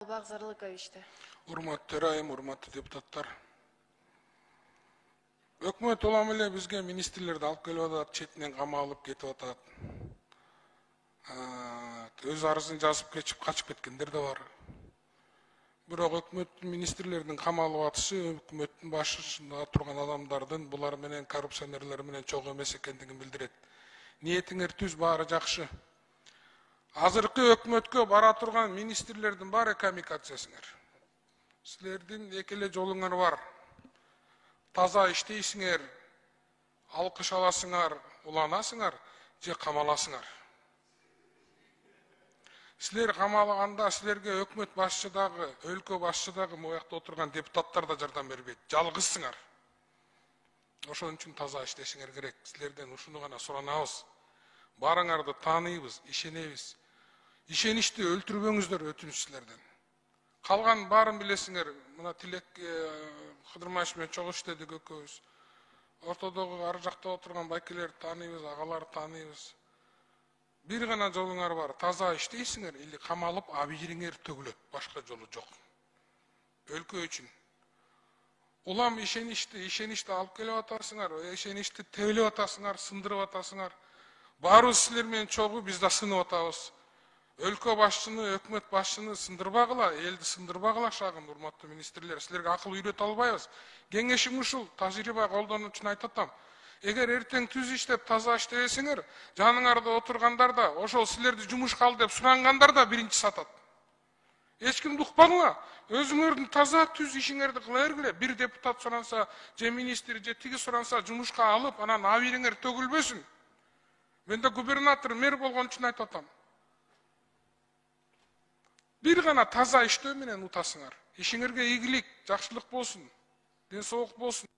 Албак Зарылыковичте. Урматтуу төрайым, урматтуу депутаттар. Өкмөт улам эле бизге министрлерди алып келип атат, четинен камалып кетип атат. Өз арызын жазып качып кеткендер да бар. Бирок өкмөттүн министрлердин камалып атышы өкмөттүн башында турган адамдардын булар менен коррупционерлер менен чогуу эмес экендигин билдирет. Ниетиңер түз, баары жакшы. Азыркы өкмөткө бара турган министрлердин баары камикадзесиңер. Силердин эки эле жолуңар бар. Таза иштейсиңер, алкыш аласыңар, уланасыңар, же камаласыңар. Силер камалганда силерге өкмөт башчыдагы, өлкө башчыдагы моякта отурган депутаттар да жардам бербейт. Жалгызсыңар. Ошон үчүн таза иштешиңер керек. Силерден ушуну гана суранабыз. Барыңарды тааныйбыз, ишенебиз. Ишеничти өлтүрбөңүздөр, өтүнүч силерден. Калган баарын билесиңер. Мына Тилек Кыдырмаев менен чогуу иштедик экөөбүз. Ортодогу ар жакта отурган байкелерди тааныйбыз, агаларды тааныйбыз. Бир гана жолуңар бар. Таза иштейсиңер или камалып абийириңер төгүлөт. Башка жолу жок. Өлкө үчүн. Улам ишеничти алып келип атасыңар, ишеничти тебелеп атасыңар, сындырып атасыңар. Баарыбыз силер менен чогуу биз да сынып атабыз. Өлкө башчыны, өкмөт башчыны сындырбагыла, элди сындырбагыла шагын, урматтуу министрлер. Силерге акыл үйрөтө албайбыз. Кеңешим ушул, тажрыйба колдонуу үчүн айтып атам. Эгер эртең түз иштеп, таза иштебесеңер, жаныңарда отургандар да, ошол силерди жумушка ал деп сурангандар да биринчи сатат. Эч кимди укпагыла. Өзүңөрдүн таза түз ишиңерди кыла бергиле. Бир депутат суранса, же министр, же тиги суранса, жумушка алып, анан абийириңер төгүлбөсүн. Мен да губернатор, мэр болгон үчүн айтып атам. Бир гана таза иштөө менен утасыңар. Ишиңерге ийгилик, жакшылык болсун, ден соолук болсун.